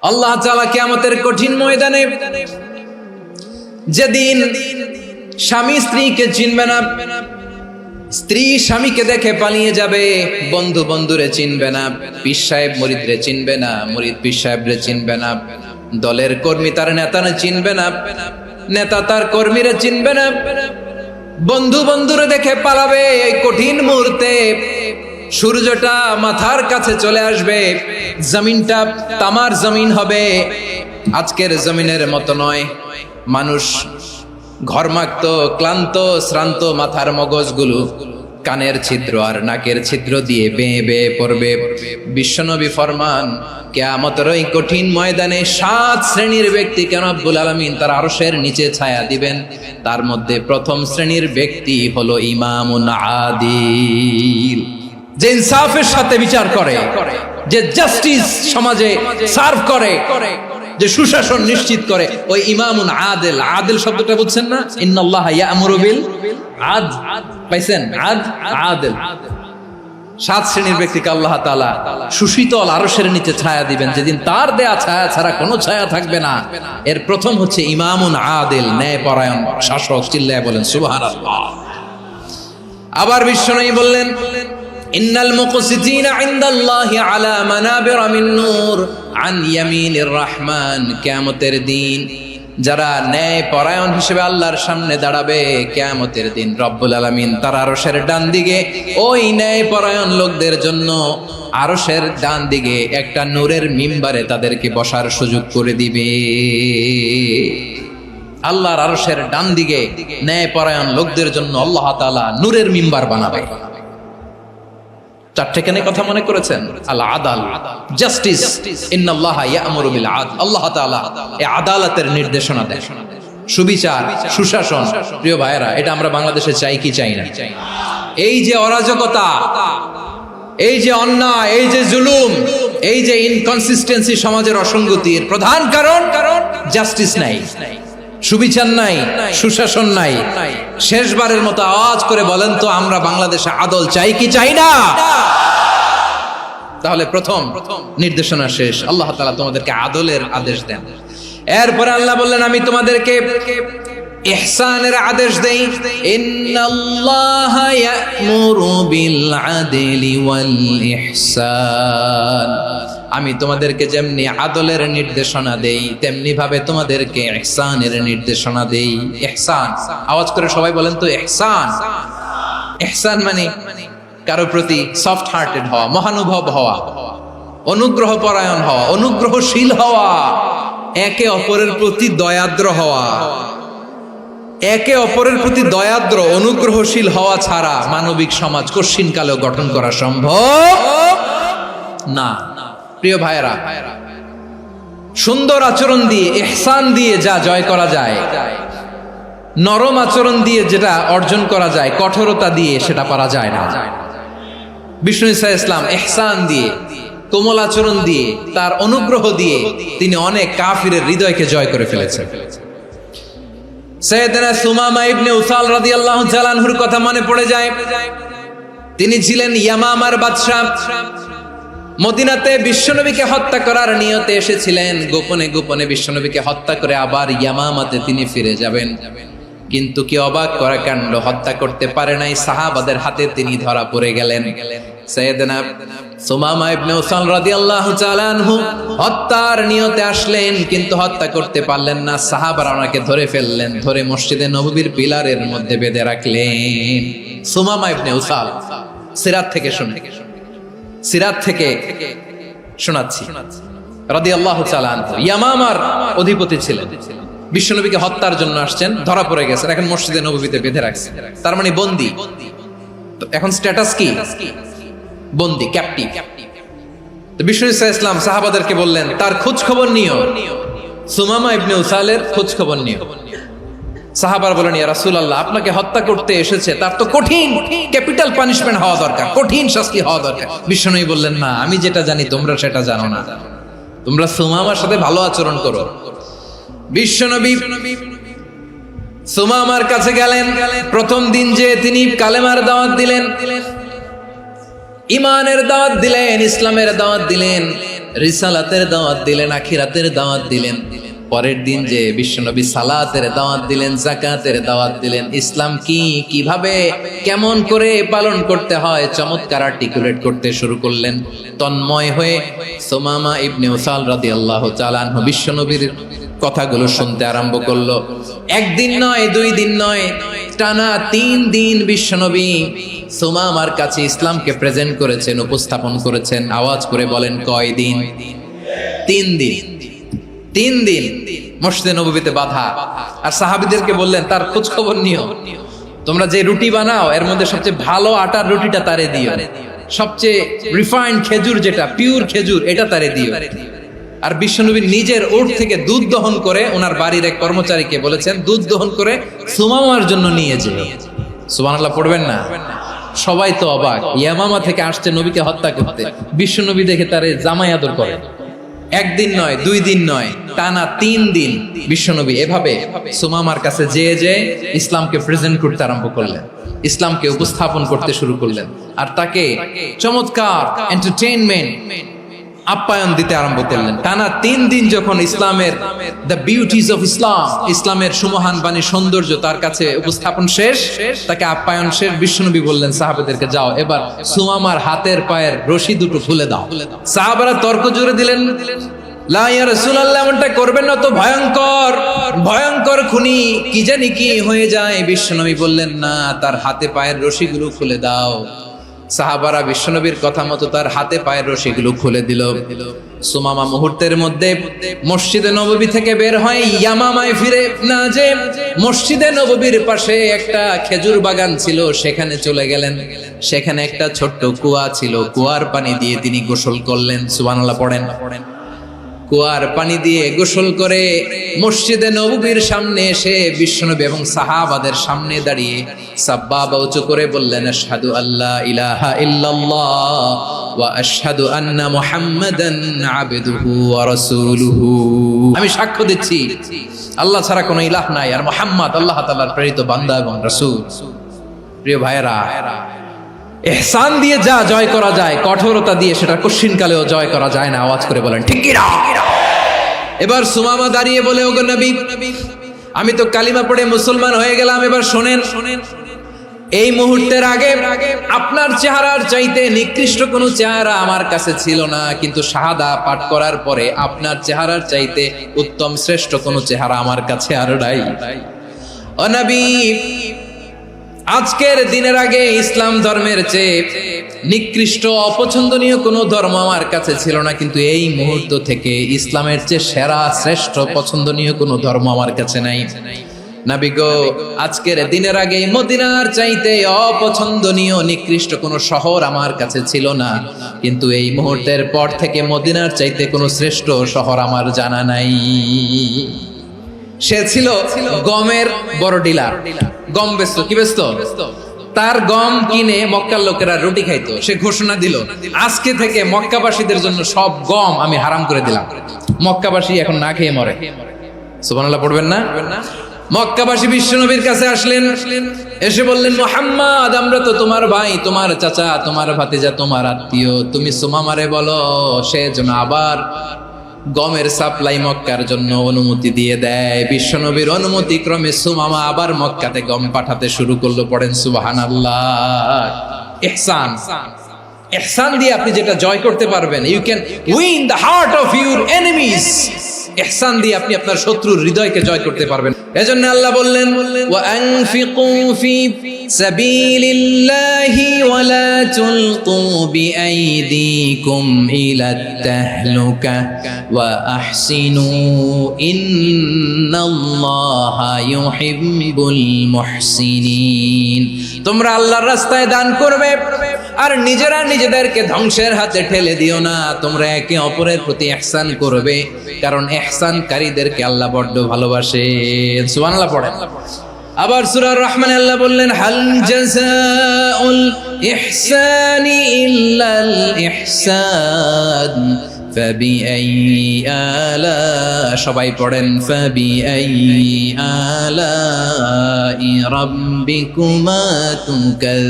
আল্লাহ তাআলা কিয়ামতের কঠিন ময়দানে যেদিন স্বামী স্ত্রীকে চিনবে না, স্ত্রী স্বামীকে দেখে পালিয়ে যাবে, বন্ধু বন্ধুরে চিনবে না, পীর সাহেব মুরিদরে চিনবে না, মুরিদ পীর সাহেবরে চিনবে না, দলের কর্মী তার নেতারে চিনবে না, নেতা তার কর্মীরে চিনবে না, বন্ধু বন্ধুরে দেখে পালাবে। এই কঠিন মুহূর্তে সূর্যটা মাথার কাছে চলে আসবে, জমিনটা তামার জমিন হবে, আজকের জমিনের মতো নয়। মানুষ ঘর্মাক্ত, ক্লান্ত, শ্রান্ত মাথার মগজগুলো কানের ছিদ্র আর নাকের ছিদ্র দিয়ে বেয়ে বেয়ে পড়বে। বিশ্বনবী ফরমান, কিয়ামতের ওই কঠিন ময়দানে 7 শ্রেণীর ব্যক্তিকে রব্বুল আলামিন তার আরশের নিচে ছায়া দিবেন। তার মধ্যে প্রথম শ্রেণীর ব্যক্তি হলো ইমামুন আদিল, যে ইনসাফের সাথে বিচার করে, যে জাস্টিস সমাজে সার্ভ করে, যে সুশাসন নিশ্চিত করে, ওই ইমামুন আদিল। আদিল শব্দটা বুঝছেন না? ইন্নাল্লাহা ইয়া'মুরু বিল আদল, পাইছেন? আদিল। 7 শ্রেণীর ব্যক্তিকে আল্লাহ তাআলা সুশীতল আরশের নিচে ছায়া দিবেন, যেদিন তার দেয়া ছায়া ছাড়া কোনো ছায়া থাকবে না। এর প্রথম হচ্ছে ইমামুন আদিল, ন্যায়পরায়ণ শাসক। চিল্লায় বলেন সুবহানাল্লাহ। আবার বিশ্বনবী বললেন, ইন্নাল মুকসিতিনা ইনদাল্লাহি আলা মানাবিরা মিন নূর আন ইয়ামিনির রহমান। কিয়ামতের দিন যারা ন্যায় পরায়ণ হিসেবে আল্লাহর সামনে দাঁড়াবে, কিয়ামতের দিন রব্বুল আলামিন তার আরশের ডান দিকে ওই ন্যায় পরায়ণ লোকদের জন্য আরশের ডান দিকে একটা নূরের মিম্বারে তাদেরকে বসার সুযোগ করে দিবে। আল্লাহর আরশের ডান দিকে ন্যায় পরায়ণ লোকদের জন্য আল্লাহ তাআলা নূরের মিম্বার বানাবে। 4টে কেন কথা মনে করেছেন? আল আদাল, জাস্টিস। ইন্নাল্লাহা ইয়া'মুরু বিল আদল। আল্লাহ তাআলা এই আদালতের নির্দেশনা দেন, সুবিচার, সুশাসন। প্রিয় ভাইয়েরা, এটা আমরা বাংলাদেশে চাই কি চাই না? এই যে অরাজকতা, এই যে অন্যায়, এই যে জুলুম, এই যে ইনকনসিস্টেন্সি, সমাজের অসঙ্গতির প্রধান কারণ জাস্টিস নাই, সুবিচার নাই, সুশাসন নাই। শেষবারের মতো আওয়াজ করে বলেন তো, আমরা বাংলাদেশে আদল চাই কি চাই না? তাহলে প্রথম নির্দেশনা শেষ। আল্লাহ তাআলা তোমাদেরকে আদলের আদেশ দেন। এরপরে আল্লাহ বললেন, আমি তোমাদেরকে ইহসানের আদেশ দেই। ইন্নাল্লাহা ইয়া'মুরু বিল আদলি ওয়াল ইহসান। আমি তোমাদেরকে যেমনি আদলের নির্দেশনা দেই, তেমনি ভাবে তোমাদেরকে ইহসানের নির্দেশনা দেই। ইহসান, আওয়াজ করে সবাই বলেন তো ইহসান। ইহসান মানে কারো প্রতি সফট হার্টেড হওয়া, মহানুভব হওয়া, অনুগ্রহ পরায়ণ হওয়া, অনুগ্রহশীল হওয়া, একে অপরের প্রতি দয়াদ্র হওয়া। একে অপরের প্রতি দয়াদ্র, অনুগ্রহশীল হওয়া ছাড়া মানবিক সমাজ কশিনকালেও গঠন করা সম্ভব না। প্রিয় ভাইয়েরা, সুন্দর আচরণ দিয়ে, ইহসান দিয়ে যা জয় করা যায়, নরম আচরণ দিয়ে যেটা অর্জন করা যায়, কঠোরতা দিয়ে সেটা পারা যায় না। বিষ্ণু ঈসা ইসলাম ইহসান দিয়ে, কোমল আচরণ দিয়ে, তার অনুগ্রহ দিয়ে তিনি অনেক কাফিরের হৃদয়কে জয় করে ফেলেছেন। সাইয়েদনা সুমামা ইবনে উসাল রাদিয়াল্লাহু তাআলা আনহুর কথা মনে পড়ে যায়। তিনি ছিলেন ইয়ামামার বাদশা। মদিনাতে বিশ্বনবীকে হত্যা করার নিয়তে এসেছিলেন। গোপনে গোপনে বিশ্বনবীকে হত্যা করে আবার ইয়ামামাতে তিনি ফিরে যাবেন। কিন্তু কি অবাক করা কাণ্ড, হত্যা করতে পারে নাই, সাহাবাদের হাতে তিনি ধরা পড়ে গেলেন। সাইয়েদনা সুমামা ইবনে উসাল রাদিয়াল্লাহু তাআলা আনহু হত্যার নিয়তে আসলেন, কিন্তু হত্যা করতে পারলেন না। সাহাবারা ওনাকে ধরে ফেললেন, ধরে মসজিদে নববীর পিলারের মধ্যে বেঁধে রাখলেন। সুমামা ইবনে উসাল, সিরাত থেকে শুনে, সিরাত থেকে শোনাচ্ছি, রাদিয়াল্লাহু তাআলা আনহু ইয়ামামার অধিপতি ছিলেন। বিশ্বনবীকে হত্যার জন্য আসছেন, ধরা পড়ে গেছেন, এখন মসজিদে নববীতে বেঁধে রাখছে, তার মানে বন্দী। এখন স্ট্যাটাস কি? বন্দী, ক্যাপ্টিভ। তো বিষ্ণু ঈসা ইসলাম সাহাবাদেরকে বললেন, তার খোঁজ খবর নিও, সুমামা ইবনে উসালের খোঁজ খবর নিও। সাহাবারা বলেন, ইয়া রাসূলুল্লাহ, আপনাকে হত্যা করতে এসেছে, তার তো কঠিন ক্যাপিটাল পানিশমেন্ট হওয়া দরকার, কঠিন শাস্তি হওয়া দরকার। বিশ্বনবী বললেন, না, আমি যেটা জানি তোমরা সেটা জানো না, তোমরা সুমামার সাথে ভালো আচরণ করো। বিশ্বনবী সুমামার কাছে গেলেন। প্রথম দিন যে তিনি কালেমার দাওয়াত দিলেন, ইমানের দাওয়াত দিলেন, ইসলামের দাওয়াত দিলেন, রিসালাতের দাওয়াত দিলেন, আখিরাতের দাওয়াত দিলেন। পরের দিন যে বিশ্বনবী সালাতের দাওয়াত দিলেন, যাকাতের দাওয়াত দিলেন, ইসলাম কি, কিভাবে, কেমন করে পালন করতে হয় চমৎকার আর্টিকুলেট করতে শুরু করলেন। তন্ময় হয়ে সুমামা ইবনে উসাল রাদিয়াল্লাহু তাআলা আনহু বিশ্বনবীর কথাগুলো শুনতে আরম্ভ করলো। একদিন নয়, 2 দিন নয়, টানা 3 দিন বিশ্বনবী সুমামার কাছে ইসলামকে প্রেজেন্ট করেছেন, উপস্থাপন করেছেন। আওয়াজ করে বলেন, কয় দিন? 3 দিন। 3 দিন মসজিদে নববীতে বাধা। আর সাহাবীদেরকে বললেন, তার খোঁজ খবর নিও, তোমরা যে রুটি বানাও এর মধ্যে সবচেয়ে ভালো আটার রুটিটা তারে দিও, সবচেয়ে রিফাইন্ড খেজুর, যেটা পিওর খেজুর, এটা তারে দিও। আর বিশ্বনবী নিজের ওট থেকে দুধ দহন করে ওনার বাড়ির এক কর্মচারীকে বলেছেন, দুধ দহন করে সুমামার জন্য নিয়ে যেও। সুবহানাল্লাহ পড়বেন না? সবাই তো অবাক, ইয়ামামা থেকে আসছে নবীকে হত্যা করতে, বিশ্বনবী দেখে তারে জামাই আদর করে। একদিন নয়, 2 দিন নয়, টানা 3 দিন বিশ্বনবী এভাবে সুমামার কাছে যেয়ে ইসলামকে প্রেজেন্ট করতে আরম্ভ করলেন, ইসলামকে উপস্থাপন করতে শুরু করলেন। আর তাকে চমৎকার এন্টারটেইনমেন্ট, আপ্যায়ন দিতে আরম্ভ করলেন। টানা 3 দিন যখন ইসলামের দ্য বিউটিজ অফ ইসলাম, ইসলামের সুমহান বাণী, সৌন্দর্য তার কাছে উপস্থাপন শেষ, তাকে আপ্যায়ন শেষ, বিশ্বনবী বললেন সাহাবাদেরকে, যাও এবার সুমামার হাতের পায়ের রশি দুটো খুলে দাও। সাহাবারা তর্ক জুড়ে দিলেন, লা ইয়া রাসূলুল্লাহ, এমনটা করবেন না, তো ভয়ঙ্কর ভয়ঙ্কর খুনি, কি জানি কি হয়ে যায়। বিশ্বনবী বললেন, না, তার হাতে পায়ের রশিগুলো খুলে দাও। সাহাবারা বিশ্বনবীর কথা মতো তার হাতে পায়ের রশিগুলো খুলে দিল। সুমামা মুহূর্তের মধ্যে মসজিদে নববী থেকে বের হয়, ইয়ামামায় ফিরে না যে মসজিদে নববীর পাশে একটা খেজুর বাগান ছিল, সেখানে চলে গেলেন। সেখানে একটা ছোট্ট কুয়া ছিল, কুয়ার পানি দিয়ে তিনি গোসল করলেন। সুবহানাল্লাহ পড়েন। কুয়ার পানি দিয়ে গোসল করে মসজিদে নববীর সামনে এসে বিশ্বনবী এবং সাহাবাদের সামনে দাঁড়িয়ে সাব্বাবা উঁচু করে বললেন, আশহাদু আল্লা ইলাহা ইল্লাল্লাহ ওয়া আশহাদু আন্না মুহাম্মাদান আবদুহু ওয়া রাসূলুহু। আমি সাক্ষ্য দিচ্ছি আল্লাহ ছাড়া কোনো ইলাহ নাই, আর মুহাম্মদ আল্লাহ তাআলার প্রেরিত বান্দা এবং রাসূল। প্রিয় ভাইয়েরা, ইহসান দিয়ে যা জয় করা যায়, কঠোরতা দিয়ে সেটা কঠিনকালেও জয় করা যায় না। আওয়াজ করে বলেন, ঠিক কি না? এবার সুমামা দাঁড়িয়ে বলে, ওগো নবী, আমি তো কালিমা পড়ে মুসলমান হয়ে গেলাম, এবার শোনেন, এই মুহূর্তের আগে আপনার চেহারার চাইতে নিকৃষ্ট কোনো চেহারা আমার কাছে ছিল না, কিন্তু শাহাদা পাঠ করার পরে আপনার চেহারার চাইতে উত্তম শ্রেষ্ঠ কোনো চেহারা আমার কাছে আর নাই। ও নবী, আজকের দিনের আগে ইসলাম ধর্মের চেয়ে নিকৃষ্ট অপছন্দনীয় কোনো ধর্ম আমার কাছে ছিল না, কিন্তু এই মুহূর্ত থেকে ইসলামের চেয়ে সেরা শ্রেষ্ঠ পছন্দনীয় কোনো ধর্ম আমার কাছে নাই। নবী গো, আজকের দিনের আগে মদিনার চাইতে অপছন্দনীয় নিকৃষ্ট কোনো শহর আমার কাছে ছিল না, কিন্তু এই মুহূর্তের পর থেকে মদিনার চাইতে কোনো শ্রেষ্ঠ শহর আমার জানা নাই। সে ছিল গমের বড় ডিলার, গম বেচত। কি বেচত? তার গম কিনে মক্কার লোকেরা রুটি খাইতো। সে ঘোষণা দিল, আজকে থেকে মক্কাবাসীদের জন্য সব গম আমি হারাম করে দিলাম, মক্কাবাসী এখন না খেয়ে মরে। সুবহানাল্লাহ পড়বেন না? মক্কাবাসী বিশ্বনবীর কাছে আসলেন, এসে বললেন, মুহাম্মদ, আমরা তো তোমার ভাই, তোমার চাচা, তোমার ভাতিজা, তোমার আত্মীয়, তুমি সুমামারে বলো সে যেন আবার গমের সাপ্লাই মক্কার জন্য অনুমতি দিয়ে দেয়। বিশ্বনবীর অনুমতি ক্রমে সুমামা আবার মক্কাতে গম পাঠাতে শুরু করলো। পড়েন সুবহানাল্লাহ। ইহসান, ইহসান দিয়ে আপনি যেটা জয় করতে পারবেন, you can win the heart of your enemies. ইহসান দিয়ে আপনি আপনার শত্রুর হৃদয়কে জয় করতে পারবেন। এজন্য আল্লাহ বললেন, ওয়া আনফিকু ফি সাবিলিল্লাহি ওয়া লা তুলকু বিআইদিকুম ইলাত তাহলুকা ওয়া আহসিনু ইন্নাল্লাহা ইউহিব্বুল মুহসিনিন। তোমরা আল্লাহর রাস্তায় দান করবে আর নিজেরা নিজেদেরকে ধ্বংসের হাতে ঠেলে দিও না। তোমরা একে অপরের প্রতি ইহসান করবে, কারণ ইহসানকারীদেরকে আল্লাহ বড় ভালোবাসেন। সুবহানাল্লাহ পড়েন। আবার সূরা রহমানে আল্লাহ বললেন, হাল জাযাউল ইহসানি ইল্লাল ইহসান ফাবিআইয়ি আলা, সবাই পড়েন, ফাবিআইয়ি আলাই রাব্বিকুমা তুকাজ্জিবান।